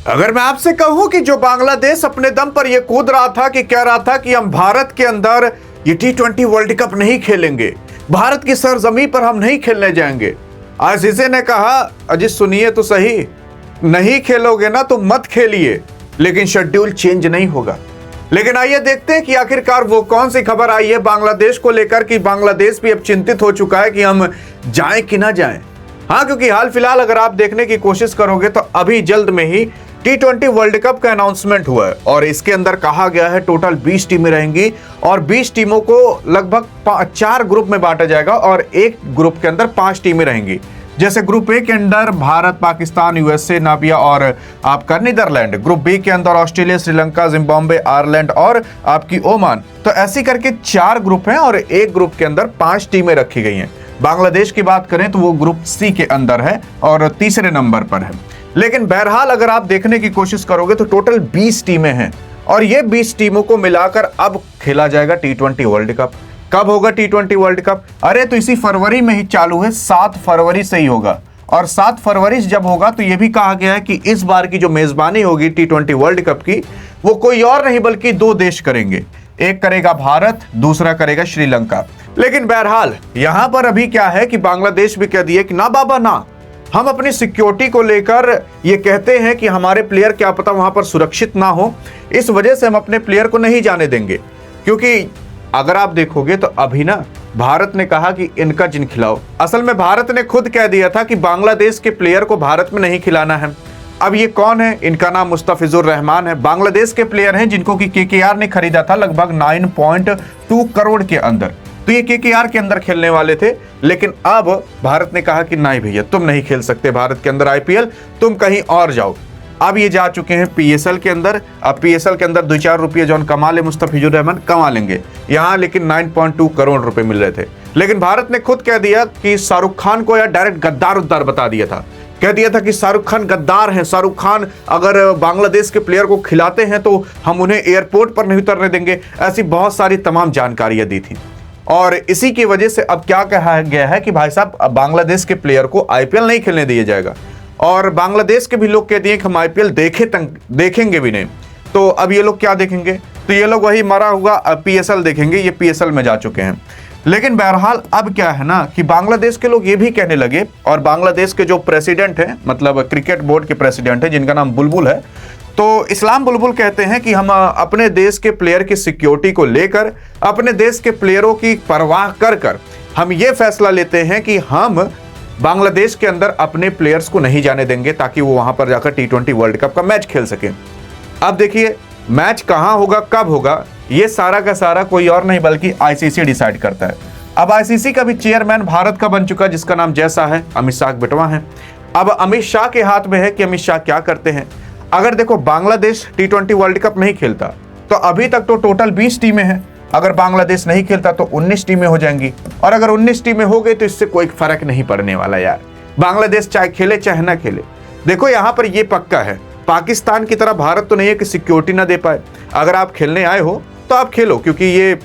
अगर मैं आपसे कहूं कि जो बांग्लादेश अपने दम पर यह कूद रहा था कि कह रहा था कि हम भारत के अंदर ये T20 वर्ल्ड कप नहीं खेलेंगे, भारत की सरजमी पर हम नहीं खेलने जाएंगे। आईसीसी ने कहा अजी सुनिए तो सही, नहीं खेलोगे ना तो मत खेलिए, लेकिन शेड्यूल चेंज नहीं होगा। लेकिन आइए देखते हैं कि आखिरकार वो कौन सी खबर आई है बांग्लादेश को लेकर कि बांग्लादेश भी अब चिंतित हो चुका है कि हम जाएं कि ना जाएं। हाँ, क्योंकि हाल फिलहाल अगर आप देखने की कोशिश करोगे तो अभी जल्द में ही T20 वर्ल्ड कप का अनाउंसमेंट हुआ है और इसके अंदर कहा गया है टोटल 20 टीमें रहेंगी और 20 टीमों को लगभग 4 ग्रुप में बांटा जाएगा और एक ग्रुप के अंदर 5 टीमें रहेंगी। जैसे ग्रुप ए के अंदर भारत, पाकिस्तान, यूएसए, नामिबिया और आपका नीदरलैंड, ग्रुप बी के अंदर ऑस्ट्रेलिया, श्रीलंका, जिम्बाब्वे, आयरलैंड और आपकी ओमान। तो ऐसी करके 4 ग्रुप हैं और एक ग्रुप के अंदर 5 टीमें रखी गई हैं। बांग्लादेश की बात करें तो वो ग्रुप सी के अंदर है और तीसरे नंबर पर है। लेकिन बहरहाल अगर आप देखने की कोशिश करोगे तो टोटल 20 टीमें हैं और ये 20 टीमों को मिलाकर अब खेला जाएगा T20 वर्ल्ड कप। कब होगा T20 वर्ल्ड कप? अरे तो इसी फरवरी में ही चालू है, 7 फरवरी से ही होगा। और 7 फरवरी जब होगा तो यह भी कहा गया है कि इस बार की जो मेजबानी होगी T20 वर्ल्ड कप की, वो कोई और नहीं बल्कि 2 देश करेंगे। एक करेगा भारत, दूसरा करेगा श्रीलंका। लेकिन बहरहाल यहां पर अभी क्या है कि बांग्लादेश भी कह दिए कि ना बाबा ना, हम अपनी सिक्योरिटी को लेकर ये कहते हैं कि हमारे प्लेयर क्या पता वहां पर सुरक्षित ना हो, इस वजह से हम अपने प्लेयर को नहीं जाने देंगे। क्योंकि अगर आप देखोगे तो अभी ना भारत ने कहा कि इनका जिन खिलाओ, असल में भारत ने खुद कह दिया था कि बांग्लादेश के प्लेयर को भारत में नहीं खिलाना है। अब ये कौन है? इनका नाम मुस्तफिजुर रहमान है। बांग्लादेश के प्लेयर हैं जिनको कि KKR ने खरीदा था लगभग 9.2 करोड़ के अंदर। तो ये KKR के अंदर खेलने वाले थे, लेकिन अब भारत ने कहा कि नहीं भैया, तुम नहीं खेल सकते भारत के अंदर IPL, तुम कहीं और जाओ। अब ये जा चुके हैं PSL के अंदर। अब PSL के अंदर 2-4 रुपये जो कमा ले मुस्तफिजुर रहमान कमा लेंगे यहाँ, लेकिन 9.2 करोड़ रुपए मिल रहे थे। लेकिन भारत ने खुद कह दिया कि शाहरुख खान को या डायरेक्ट गद्दार उद्दार बता दिया था, कह दिया था कि शाहरुख खान गद्दार हैं। शाहरुख खान अगर बांग्लादेश के प्लेयर को खिलाते हैं तो हम उन्हें एयरपोर्ट पर नहीं उतरने देंगे। ऐसी बहुत सारी तमाम जानकारियां दी थी और इसी की वजह से अब क्या कहा गया है कि भाई साहब बांग्लादेश के प्लेयर को IPL नहीं खेलने दिया जाएगा। और बांग्लादेश के भी लोग कहते हैं कि हम IPL देखेंगे भी नहीं। तो अब ये लोग क्या देखेंगे? तो ये लोग वही मरा हुआ PSL देखेंगे। ये PSL में जा चुके हैं। लेकिन बहरहाल अब क्या है ना कि बांग्लादेश के लोग ये भी कहने लगे, और बांग्लादेश के जो प्रेसिडेंट हैं, मतलब क्रिकेट बोर्ड के प्रेसिडेंट हैं जिनका नाम बुलबुल है, तो इस्लाम बुलबुल कहते हैं कि हम अपने देश के प्लेयर की सिक्योरिटी को लेकर, अपने देश के प्लेयरों की परवाह कर हम ये फैसला लेते हैं कि हम बांग्लादेश के अंदर अपने प्लेयर्स को नहीं जाने देंगे ताकि वो वहां पर जाकर T20 वर्ल्ड कप का मैच खेल सकें। अब देखिए मैच कहां होगा, कब होगा, ये सारा का सारा कोई और नहीं बल्कि ICC डिसाइड करता है। अब ICC का भी चेयरमैन भारत का बन चुका है जिसका नाम जैसा है, अमित शाह बेटवा है। अब अमित शाह के हाथ में है कि अमित शाह क्या करते हैं। अगर देखो बांग्लादेश T20 वर्ल्ड कप नहीं खेलता तो अभी तक तो टोटल 20 टीमें हैं। अगर बांग्लादेश नहीं खेलता तो 19 टीमें हो जाएंगी, और अगर 19 टीमें हो गई तो इससे कोई फर्क नहीं पड़ने वाला यार। बांग्लादेश चाहे खेले चाहे ना खेले। देखो यहां पर यह पक्का है, पाकिस्तान की तरह भारत तो नहीं है कि सिक्योरिटी ना दे पाए। अगर आप खेलने आए हो तो आप खेलो क्योंकि ये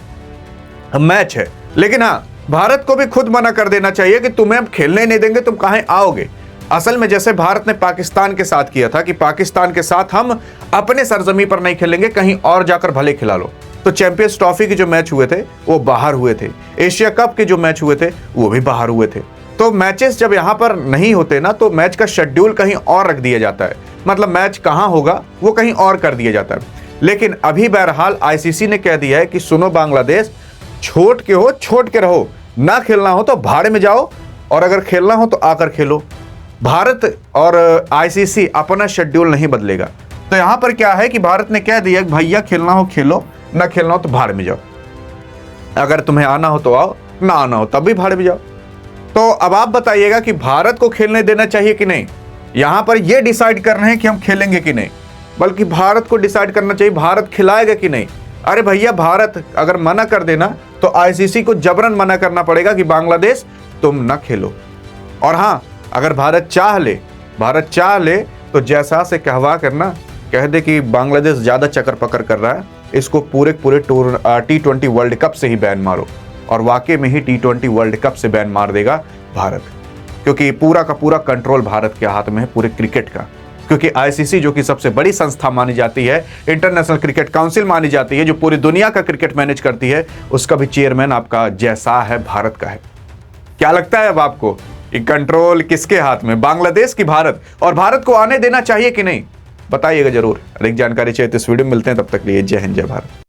मैच है। लेकिन हाँ, भारत को भी खुद मना कर देना चाहिए कि तुम्हें अब खेलने नहीं देंगे, तुम कहां आओगे। असल में जैसे भारत ने पाकिस्तान के साथ किया था कि पाकिस्तान के साथ हम अपने सरजमी पर नहीं खेलेंगे, कहीं और जाकर भले खिला लो। तो चैंपियंस ट्रॉफी के जो मैच हुए थे वो बाहर हुए थे, एशिया कप के जो मैच हुए थे वो भी बाहर हुए थे। तो मैचेस जब यहां पर नहीं होते ना तो मैच का शेड्यूल कहीं और रख दिया जाता है, मतलब मैच कहां होगा वो कहीं और कर दिया जाता है। लेकिन अभी बहरहाल ICC ने कह दिया है कि सुनो बांग्लादेश, छोड़ के रहो, ना खेलना हो तो भाड़ में जाओ, और अगर खेलना हो तो आकर खेलो। भारत और ICC अपना शेड्यूल नहीं बदलेगा। तो यहां पर क्या है कि भारत ने कह दिया भैया खेलना हो खेलो, ना खेलना हो तो भाड़ में जाओ। अगर तुम्हें आना हो तो आओ, ना आना हो तब भी भाड़ में जाओ। तो अब आप बताइएगा कि भारत को खेलने देना चाहिए कि नहीं। यहां पर यह डिसाइड करना है कि हम खेलेंगे कि नहीं, बल्कि भारत को डिसाइड करना चाहिए भारत खिलाएगा कि नहीं। अरे भैया भारत अगर मना कर देना तो ICC को जबरन मना करना पड़ेगा कि बांग्लादेश तुम ना खेलो। और हाँ, अगर भारत चाह ले तो जैसा से कहवा करना, कह दे कि बांग्लादेश ज्यादा चक्कर पकड़ कर रहा है, इसको पूरे T20 वर्ल्ड कप से ही बैन मारो। और वाकई में ही T20 वर्ल्ड कप से बैन मार देगा भारत, क्योंकि पूरा का पूरा कंट्रोल भारत के हाथ में है पूरे क्रिकेट का। क्योंकि आईसीसी जो कि सबसे बड़ी संस्था मानी जाती है, इंटरनेशनल क्रिकेट काउंसिल मानी जाती है, जो पूरी दुनिया का क्रिकेट मैनेज करती है, उसका भी चेयरमैन आपका जैसा है, भारत का है। क्या लगता है अब आपको कि कंट्रोल किसके हाथ में, बांग्लादेश की भारत, और भारत को आने देना चाहिए कि नहीं? बताइएगा जरूर। अधिक जानकारी चाहिए तो इस वीडियो में मिलते हैं, तब तक लिए जय हिंद जय भारत।